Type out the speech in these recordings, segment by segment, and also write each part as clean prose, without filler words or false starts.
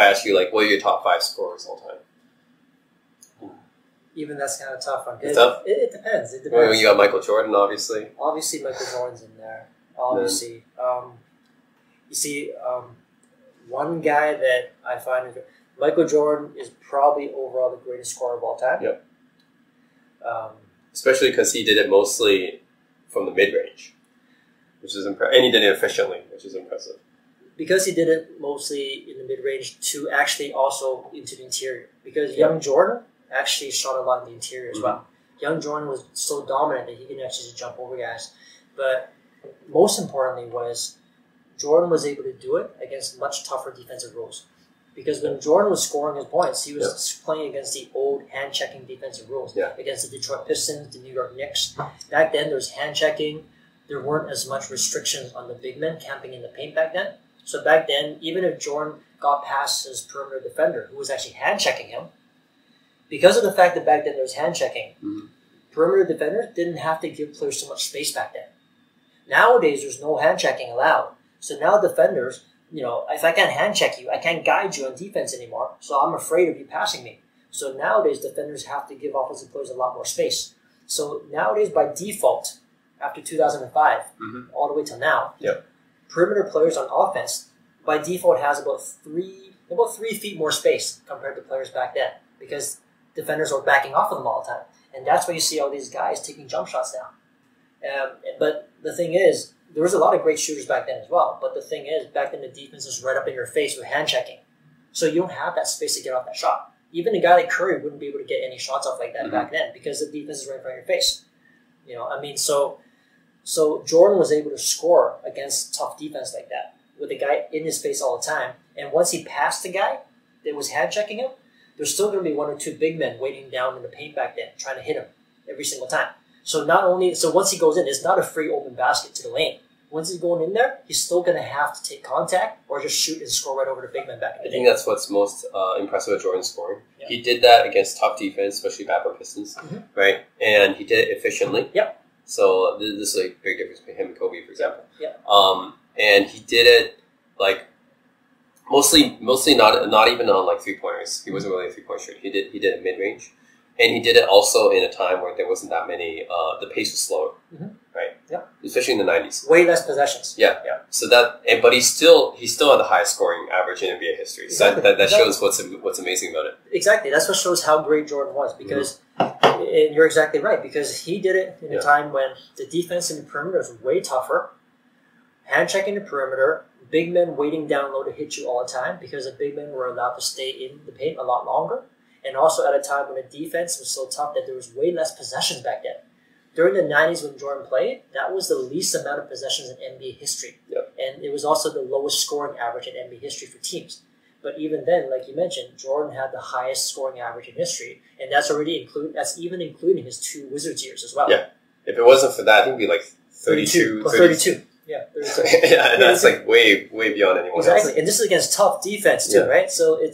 I ask you, like, what are your top 5 scorers all time? Even that's kind of tough. It's tough? It depends. It depends. Well, you got Michael Jordan, obviously. Obviously, Michael Jordan's in there. Obviously. You see, one guy that I find... Michael Jordan is probably overall the greatest scorer of all time. Yep. Especially because he did it mostly from the mid-range, which is impressive. And he did it efficiently, which is impressive. Because he did it mostly in the mid-range to actually also into the interior. Because young Jordan actually shot a lot in the interior as well. Young Jordan was so dominant that he can actually just jump over guys. But most importantly was Jordan was able to do it against much tougher defensive rules. Because when Jordan was scoring his points, he was playing against the old hand-checking defensive rules. Against the Detroit Pistons, the New York Knicks. Back then, there was hand-checking. There weren't as much restrictions on the big men camping in the paint back then. So back then, even if Jordan got past his perimeter defender, who was actually hand-checking him, because of the fact that back then there was hand-checking, perimeter defenders didn't have to give players so much space back then. Nowadays, there's no hand-checking allowed. So now defenders... if I can't hand check you, I can't guide you on defense anymore, so I'm afraid of you passing me. So nowadays, defenders have to give offensive players a lot more space. So nowadays, by default, after 2005, all the way till now, perimeter players on offense, by default, has about 3 feet more space compared to players back then, because defenders are backing off of them all the time. And that's why you see all these guys taking jump shots now. But the thing is, there was a lot of great shooters back then as well. But the thing is, back then the defense was right up in your face with hand checking. So you don't have that space to get off that shot. Even a guy like Curry wouldn't be able to get any shots off like that back then because the defense is right in front of your face. So Jordan was able to score against tough defense like that with a guy in his face all the time. And once he passed the guy that was hand checking him, there's still going to be 1 or 2 big men waiting down in the paint back then, trying to hit him every single time. So once he goes in, it's not a free open basket to the lane. Once he's going in there, he's still going to have to take contact or just shoot and score right over the big man back in the day. I think that's what's most impressive with Jordan's scoring. Yeah. He did that against tough defense, especially Bapper Pistons, right? And he did it efficiently. Yep. So this is a big difference between him and Kobe, for example. Yeah. And he did it like mostly not even on like 3-pointers. He wasn't really a 3-point shooter. He did it mid range. And he did it also in a time where there wasn't that many, the pace was slower, right? Yeah. Especially in the 90s. Way less possessions. Yeah. So but he still had the highest scoring average in NBA history. So that shows what's amazing about it. Exactly. That's what shows how great Jordan was because, and you're exactly right, because he did it in a time when the defense in the perimeter was way tougher, hand checking the perimeter, big men waiting down low to hit you all the time because the big men were allowed to stay in the paint a lot longer. And also at a time when the defense was so tough that there was way less possessions back then. During the 90s when Jordan played, that was the least amount of possessions in NBA history. Yep. And it was also the lowest scoring average in NBA history for teams. But even then, like you mentioned, Jordan had the highest scoring average in history. And that's even including his 2 Wizards years as well. Yeah. If it wasn't for that, I think it'd be like 32. 32. Yeah, and that's like way beyond anyone else. And this is against tough defense too, right? So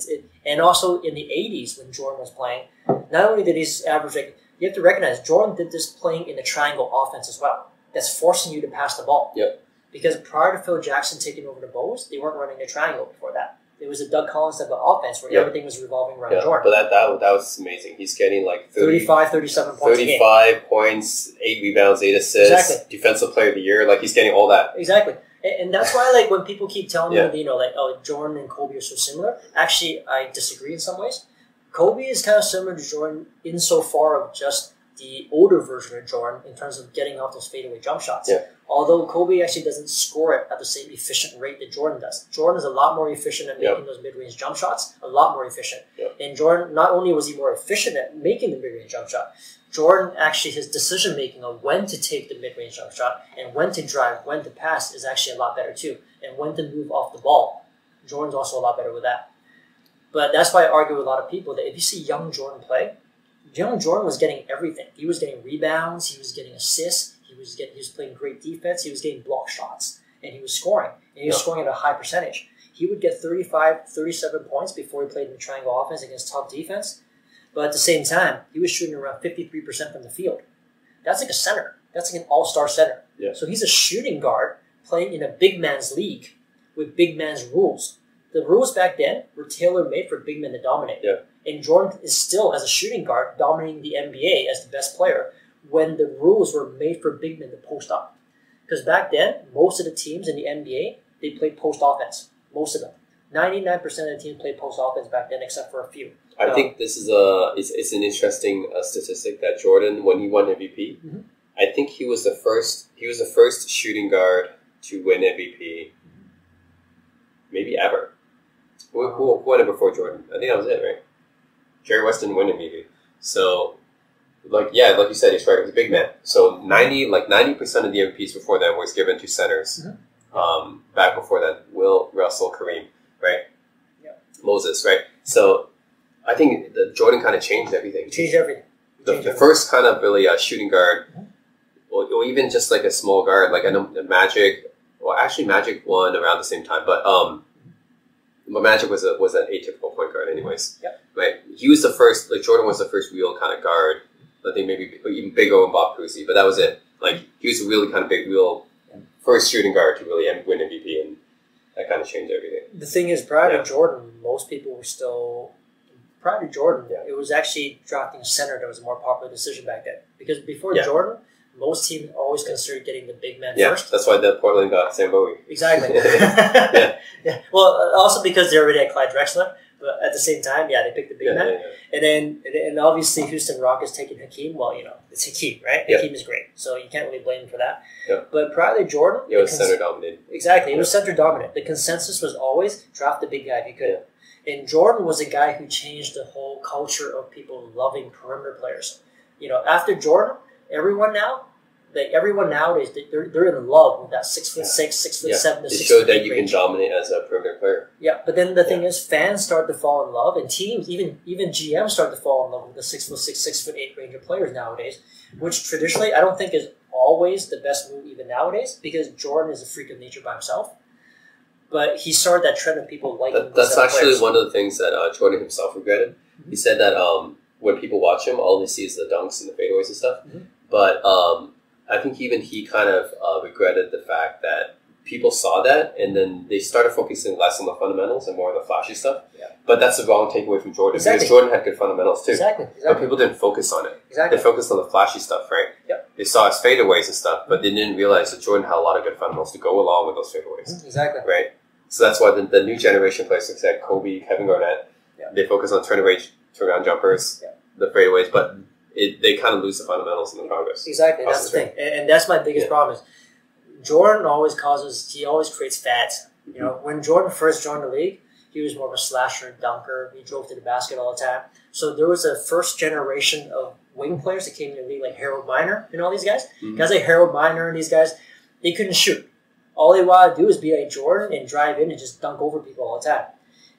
and also in the 80s when Jordan was playing, not only did he average, you have to recognize Jordan did this playing in the triangle offense as well. That's forcing you to pass the ball. Yep. Because prior to Phil Jackson taking over the Bulls, they weren't running a triangle before that. It was a Doug Collins type of offense where everything was revolving around Jordan. But that was amazing. He's getting like 35, 37 points 35 points, 8 rebounds, 8 assists, Defensive Player of the Year. Like, he's getting all that. Exactly. And that's why, like, when people keep telling me, Jordan and Kobe are so similar, actually, I disagree in some ways. Kobe is kind of similar to Jordan insofar of just the older version of Jordan in terms of getting off those fadeaway jump shots. Yeah. Although Kobe actually doesn't score it at the same efficient rate that Jordan does. Jordan is a lot more efficient at making those mid-range jump shots, a lot more efficient. Yep. And Jordan, not only was he more efficient at making the mid-range jump shot, Jordan actually, his decision-making on when to take the mid-range jump shot and when to drive, when to pass is actually a lot better too. And when to move off the ball. Jordan's also a lot better with that. But that's why I argue with a lot of people that if you see young Jordan play, young Jordan was getting everything. He was getting rebounds, he was getting assists, he was playing great defense, he was getting block shots, and he was scoring. And he was scoring at a high percentage. He would get 35, 37 points before he played in the triangle offense against tough defense. But at the same time, he was shooting around 53% from the field. That's like a center. That's like an all-star center. Yeah. So he's a shooting guard playing in a big man's league with big man's rules. the rules back then were tailor-made for big men to dominate. Yeah. And Jordan is still, as a shooting guard, dominating the NBA as the best player when the rules were made for big men to post up. Because back then, most of the teams in the NBA, they played post offense. Most of them. 99% of the teams played post offense back then, except for a few. I think this is it's an interesting statistic that Jordan, when he won MVP, I think he was the first shooting guard to win MVP, maybe ever. Who won it before Jordan? I think that was it, right? Jerry West didn't win MVP. So, like you said, he's right. He was a big man. So 90% of the MVPs before then was given to centers. Back before that, Will, Russell, Kareem, right? Yeah. Moses, right? So I think the Jordan kind of changed everything. Changed everything. The first kind of really shooting guard, or even just like a small guard, like I know Magic. Well, actually, Magic won around the same time, but Magic was an atypical point guard, anyways. Yep. Right? He was the first. Like Jordan was the first real kind of guard. I think maybe even bigger than Bob Cousy, but that was it. Like he was a really kind of big, real first shooting guard to really win MVP, and that kind of changed everything. The thing is, prior to Jordan, most people were still prior to Jordan. It was actually drafting a center that was a more popular decision back then. Because before Jordan, most teams always considered getting the big man first. That's why Portland got Sam Bowie. Exactly. Well, also because they already had Clyde Drexler. But at the same time, they picked the big man. And then obviously Houston Rockets taking Hakeem. Well, it's Hakeem, right? Hakeem is great. So you can't really blame him for that. But prior to Jordan... it was center dominated. Exactly. It was center dominant. The consensus was always draft the big guy if you could. And Jordan was a guy who changed the whole culture of people loving perimeter players. After Jordan, everyone nowadays, they're in love with that 6'6", 6'7" to 6'8" It showed that you can dominate as a perimeter player. Yeah, but then the thing is, fans start to fall in love, and teams, even GMs, start to fall in love with the 6'6", 6'8" range of players nowadays, which traditionally I don't think is always the best move even nowadays, because Jordan is a freak of nature by himself. But he started that trend of people liking. That's actually one of the things that Jordan himself regretted. He said that when people watch him, all they see is the dunks and the fadeaways and stuff. But I think even he kind of regretted the fact that people saw that, and then they started focusing less on the fundamentals and more on the flashy stuff. But that's the wrong takeaway from Jordan. Because Jordan had good fundamentals too. Exactly. But people didn't focus on it. They focused on the flashy stuff, right? They saw his fadeaways and stuff, but they didn't realize that Jordan had a lot of good fundamentals to go along with those fadeaways. Exactly. Right? So that's why the new generation players, like I said, Kobe, Kevin Garnett, they focus on turnaround jumpers, the fadeaways, but they kind of lose the fundamentals in the progress. Exactly, that's the thing. And that's my biggest problem is Jordan always creates fads. When Jordan first joined the league, he was more of a slasher, dunker. He drove to the basket all the time. So there was a first generation of wing players that came in the league, like Harold Miner and all these guys. Guys like Harold Miner and these guys, they couldn't shoot. All they wanted to do is be like Jordan and drive in and just dunk over people all the time.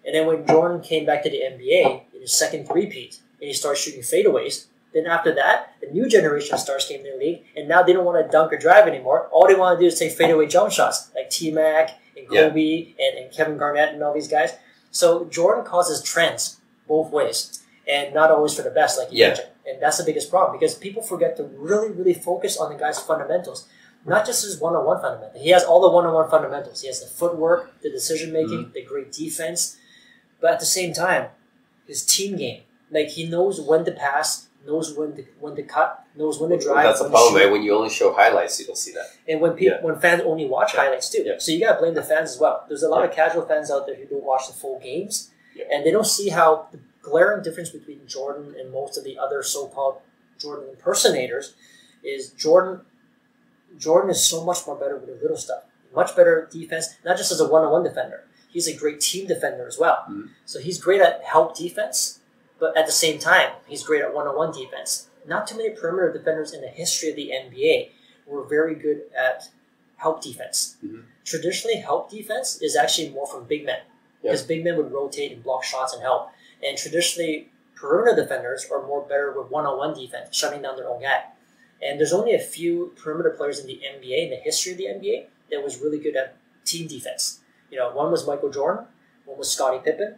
And then when Jordan came back to the NBA in his second three-peat and he started shooting fadeaways, then after that, the new generation of stars came in the league, and now they don't want to dunk or drive anymore. All they want to do is take fadeaway jump shots, like T-Mac and Kobe and Kevin Garnett and all these guys. So Jordan causes trends both ways, and not always for the best, like you mentioned. And that's the biggest problem, because people forget to really, really focus on the guy's fundamentals. Not just his one-on-one fundamentals. He has all the one-on-one fundamentals. He has the footwork, the decision-making, the great defense. But at the same time, his team game. Like, he knows when to pass, knows when to cut, knows when to drive. That's the problem, right? When you only show highlights, you don't see that. And when fans only watch highlights too. So you got to blame the fans as well. There's a lot of casual fans out there who don't watch the full games. And they don't see how the glaring difference between Jordan and most of the other so-called Jordan impersonators is Jordan is so much more better with the little stuff. Much better defense, not just as a one-on-one defender. He's a great team defender as well. So he's great at help defense, but at the same time, he's great at one-on-one defense. Not too many perimeter defenders in the history of the NBA were very good at help defense. Traditionally, help defense is actually more from big men, because big men would rotate and block shots and help. And traditionally, perimeter defenders are more better with one-on-one defense, shutting down their own guy. And there's only a few perimeter players in the NBA, in the history of the NBA, that was really good at team defense. One was Michael Jordan, one was Scottie Pippen.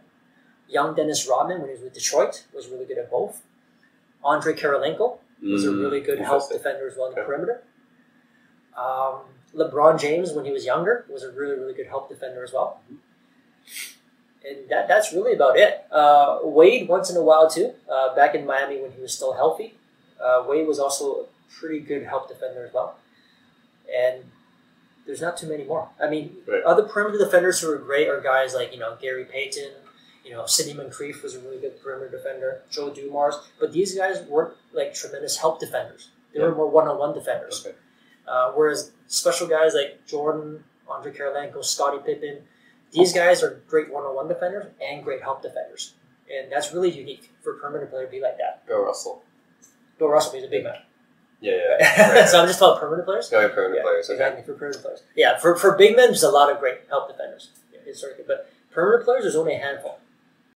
Young Dennis Rodman, when he was with Detroit, was really good at both. Andre Kirilenko was a really good help defender as well in the perimeter. LeBron James, when he was younger, was a really, really good help defender as well. And that's really about it. Wade, once in a while too, back in Miami when he was still healthy, Wade was also a pretty good help defender as well. And there's not too many more. I mean, other perimeter defenders who are great are guys like, Gary Payton, Sidney Moncrief was a really good perimeter defender, Joe Dumars, but these guys weren't like tremendous help defenders. They were more one-on-one defenders. Okay. Whereas special guys like Jordan, Andre Kirilenko, Scottie Pippen, these guys are great one-on-one defenders and great help defenders. And that's really unique for a perimeter player to be like that. Bill Russell. Bill Russell, he's a big man. Yeah. Right. So I'm just talking perimeter players? Oh, perimeter players, okay. Exactly, for perimeter players. Yeah, for big men, there's a lot of great help defenders. Historically. But perimeter players, there's only a handful.